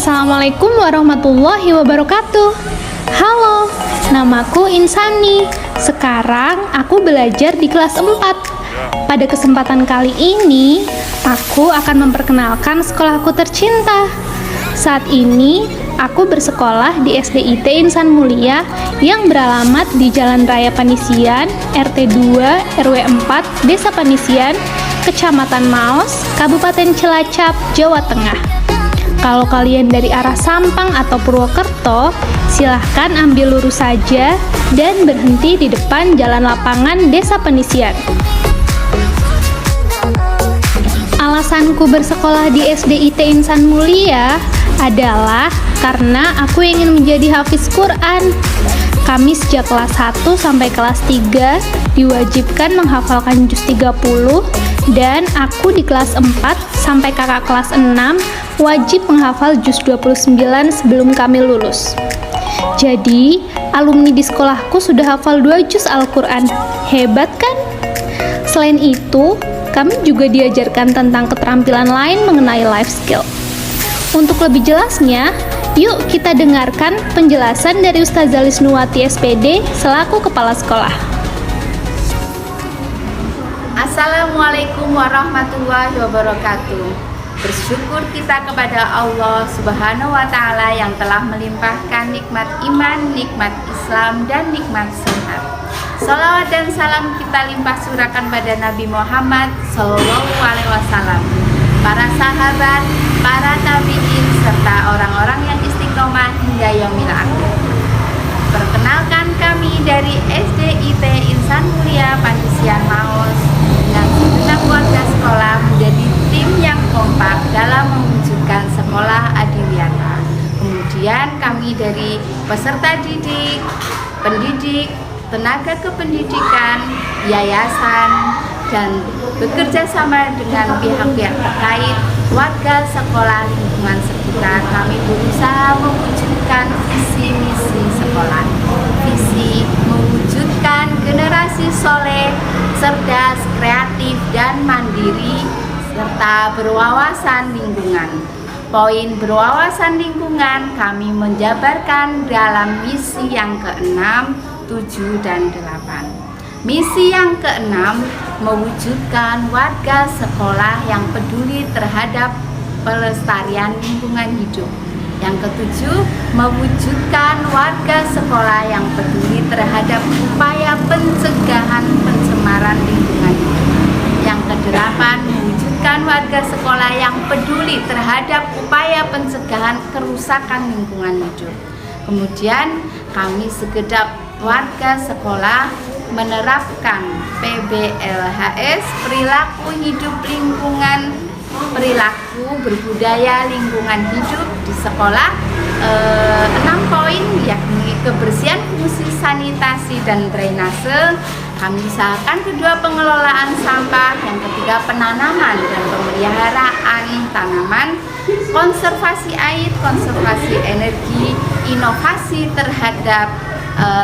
Assalamualaikum warahmatullahi wabarakatuh. Halo, namaku Insani. Sekarang aku belajar di kelas 4. Pada kesempatan kali ini, aku akan memperkenalkan sekolahku tercinta. Saat ini, aku bersekolah di SDIT Insan Mulia yang beralamat di Jalan Raya Panisian, RT 2, RW 4, Desa Panisian, Kecamatan Maos, Kabupaten Cilacap, Jawa Tengah. Kalau kalian dari arah Sampang atau Purwokerto, silahkan ambil lurus saja dan berhenti di depan Jalan Lapangan Desa Panisian. Alasanku bersekolah di SDIT Insan Mulia adalah karena aku ingin menjadi hafiz Quran. Kami sejak kelas 1 sampai kelas 3 diwajibkan menghafalkan juz 30 dan aku di kelas 4 sampai kakak kelas 6 wajib menghafal juz 29 sebelum kami lulus. Jadi, alumni di sekolahku sudah hafal 2 juz Al-Quran. Hebat kan? Selain itu, kami juga diajarkan tentang keterampilan lain mengenai life skill. Untuk lebih jelasnya, yuk kita dengarkan penjelasan dari Ustazah Lisnuwati SPD selaku Kepala Sekolah. Assalamualaikum warahmatullahi wabarakatuh. Bersyukur kita kepada Allah Subhanahu wa Ta'ala yang telah melimpahkan nikmat iman, nikmat Islam, dan nikmat sehat. Salawat dan salam kita limpah surahkan pada Nabi Muhammad Sallallahu Alaihi Wasallam, para sahabat, para tabi'in, serta orang-orang yang istiqomah hingga yaumil akhir. Perkenalkan kami dari SDIT Insan Mulia Panisian Maos dengan segenap warga sekolah menjadi tim yang kompak dalam mewujudkan sekolah adiwiyata. Kemudian kami dari peserta didik, pendidik, tenaga kependidikan, yayasan, dan bekerja sama dengan pihak-pihak terkait, warga sekolah, lingkungan sekitar, kami berusaha mewujudkan visi misi sekolah. Visi mewujudkan generasi soleh, cerdas, kreatif, dan mandiri, serta berwawasan lingkungan. Poin berwawasan lingkungan kami menjabarkan dalam misi yang ke-6, 7, dan 8. Misi yang ke-6 mewujudkan warga sekolah yang peduli terhadap pelestarian lingkungan hidup. Yang ke-7 mewujudkan warga sekolah yang peduli terhadap upaya pencegahan pencemaran lingkungan hidup. Yang ke-8 mewujudkan warga sekolah yang peduli terhadap upaya pencegahan kerusakan lingkungan hidup. Kemudian kami segenap warga sekolah menerapkan PBLHS, perilaku hidup lingkungan, perilaku berbudaya lingkungan hidup di sekolah. 6 poin, yakni kebersihan, fungsi sanitasi dan drainase. Kami usahakan kedua pengelolaan sampah, yang ketiga penanaman dan pemeliharaan tanaman, konservasi air, konservasi energi, inovasi terhadap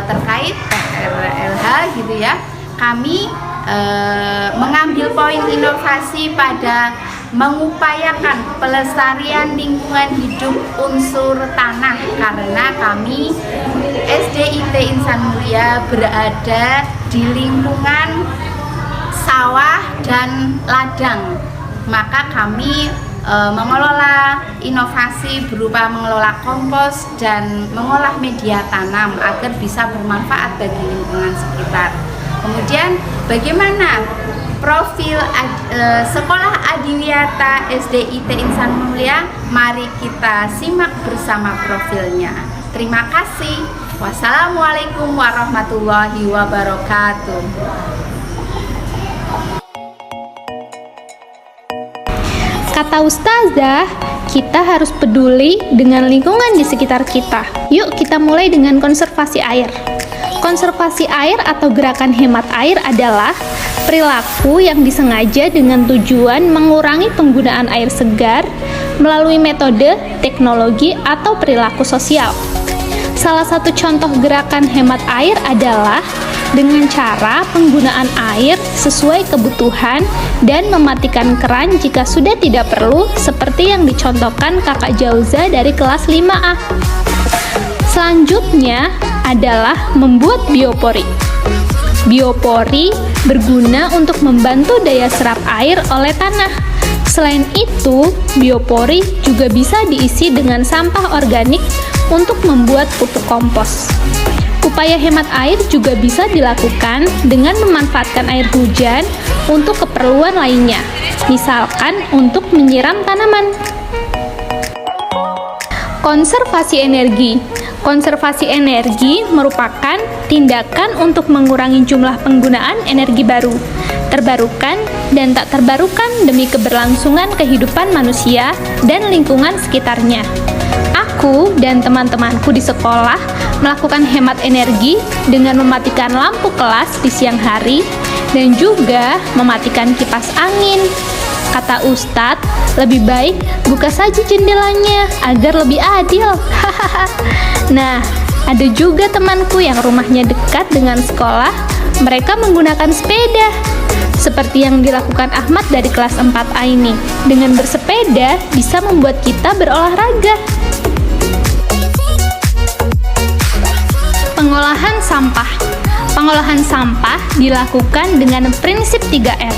terkait PRLH gitu ya. Kami mengambil poin inovasi pada mengupayakan pelestarian lingkungan hidup unsur tanah, karena kami SDIT Insan Mulia berada di lingkungan sawah dan ladang, maka kami mengelola inovasi berupa mengelola kompos dan mengolah media tanam agar bisa bermanfaat bagi lingkungan sekitar. Kemudian bagaimana profil sekolah adiwiyata SDIT Insan Mulia? Mari kita simak bersama profilnya. Terima kasih. Wassalamualaikum warahmatullahi wabarakatuh. Kata Ustazah, kita harus peduli dengan lingkungan di sekitar kita. Yuk kita mulai dengan konservasi air. Konservasi air atau gerakan hemat air adalah perilaku yang disengaja dengan tujuan mengurangi penggunaan air segar melalui metode, teknologi, atau perilaku sosial. Salah satu contoh gerakan hemat air adalah dengan cara penggunaan air sesuai kebutuhan dan mematikan keran jika sudah tidak perlu, seperti yang dicontohkan Kakak Jauza dari kelas 5A. Selanjutnya adalah membuat biopori. Biopori berguna untuk membantu daya serap air oleh tanah. Selain itu, biopori juga bisa diisi dengan sampah organik untuk membuat pupuk kompos. Upaya hemat air juga bisa dilakukan dengan memanfaatkan air hujan untuk keperluan lainnya, misalkan untuk menyiram tanaman. Konservasi energi. Konservasi energi merupakan tindakan untuk mengurangi jumlah penggunaan energi baru, terbarukan, dan tak terbarukan demi keberlangsungan kehidupan manusia dan lingkungan sekitarnya. Aku dan teman-temanku di sekolah melakukan hemat energi dengan mematikan lampu kelas di siang hari dan juga mematikan kipas angin. Kata Ustadz, lebih baik buka saja jendelanya agar lebih adil. Nah, ada juga temanku yang rumahnya dekat dengan sekolah, mereka menggunakan sepeda. Seperti yang dilakukan Ahmad dari kelas 4A ini. Dengan bersepeda bisa membuat kita berolahraga. Pengolahan sampah. Pengolahan sampah dilakukan dengan prinsip 3R.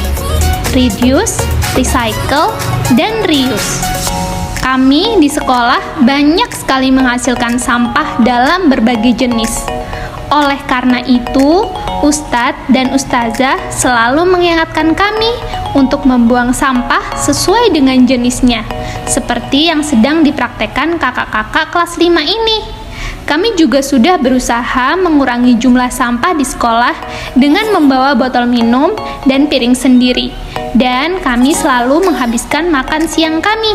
Reduce, recycle, dan reuse. Kami di sekolah banyak sekali menghasilkan sampah dalam berbagai jenis. Oleh karena itu, Ustadz dan Ustazah selalu mengingatkan kami untuk membuang sampah sesuai dengan jenisnya, seperti yang sedang dipraktekkan kakak-kakak kelas 5 ini. Kami juga sudah berusaha mengurangi jumlah sampah di sekolah dengan membawa botol minum dan piring sendiri. Dan kami selalu menghabiskan makan siang kami.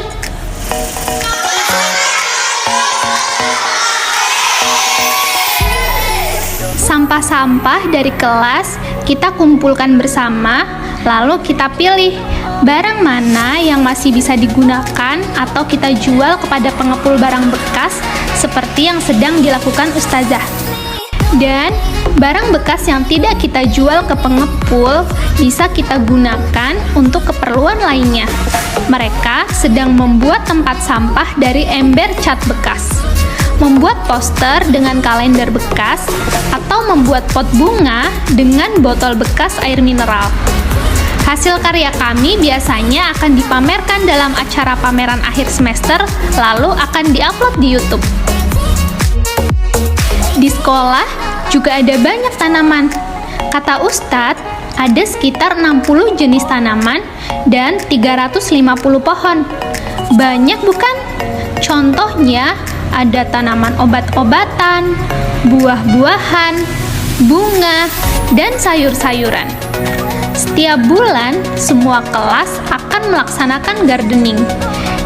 Sampah-sampah dari kelas kita kumpulkan bersama, lalu kita pilih barang mana yang masih bisa digunakan atau kita jual kepada pengepul barang bekas seperti yang sedang dilakukan Ustazah. Dan barang bekas yang tidak kita jual ke pengepul bisa kita gunakan untuk keperluan lainnya. Mereka sedang membuat tempat sampah dari ember cat bekas, membuat poster dengan kalender bekas, atau membuat pot bunga dengan botol bekas air mineral. Hasil karya kami biasanya akan dipamerkan dalam acara pameran akhir semester, lalu akan diupload di YouTube. Di sekolah juga ada banyak tanaman. Kata Ustadz, ada sekitar 60 jenis tanaman dan 350 pohon. Banyak bukan? Contohnya, ada tanaman obat-obatan, buah-buahan, bunga, dan sayur-sayuran. Setiap bulan, semua kelas akan melaksanakan gardening.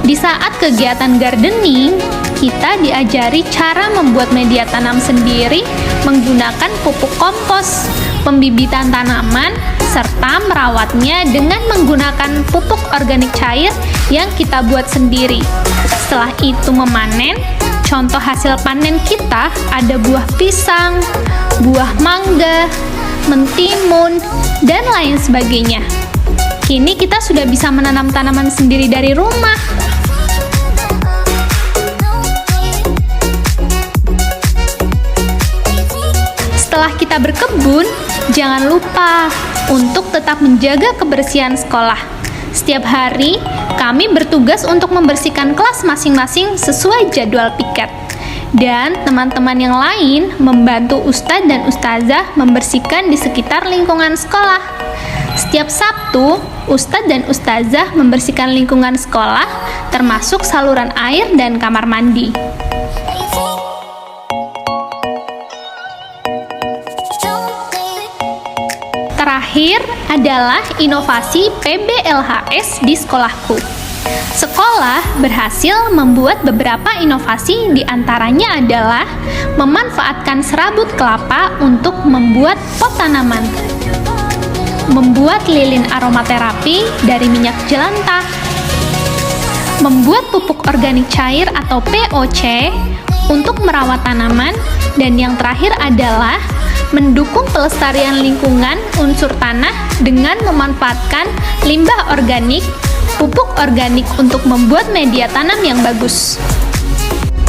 Di saat kegiatan gardening, kita diajari cara membuat media tanam sendiri menggunakan pupuk kompos, pembibitan tanaman, serta merawatnya dengan menggunakan pupuk organik cair yang kita buat sendiri. Setelah itu memanen, contoh hasil panen kita ada buah pisang, buah mangga, mentimun, dan lain sebagainya. Kini kita sudah bisa menanam tanaman sendiri dari rumah. Setelah kita berkebun, jangan lupa untuk tetap menjaga kebersihan sekolah. Setiap hari, kami bertugas untuk membersihkan kelas masing-masing sesuai jadwal piket. Dan teman-teman yang lain membantu Ustadz dan Ustazah membersihkan di sekitar lingkungan sekolah. Setiap Sabtu, Ustadz dan Ustazah membersihkan lingkungan sekolah, termasuk saluran air dan kamar mandi. Terakhir adalah inovasi PBLHS di sekolahku. Sekolah berhasil membuat beberapa inovasi, diantaranya adalah memanfaatkan serabut kelapa untuk membuat pot tanaman, membuat lilin aromaterapi dari minyak jelantah, membuat pupuk organik cair atau POC untuk merawat tanaman, dan yang terakhir adalah mendukung pelestarian lingkungan unsur tanah dengan memanfaatkan limbah organik, pupuk organik untuk membuat media tanam yang bagus.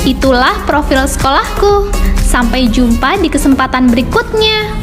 Itulah profil sekolahku. Sampai jumpa di kesempatan berikutnya.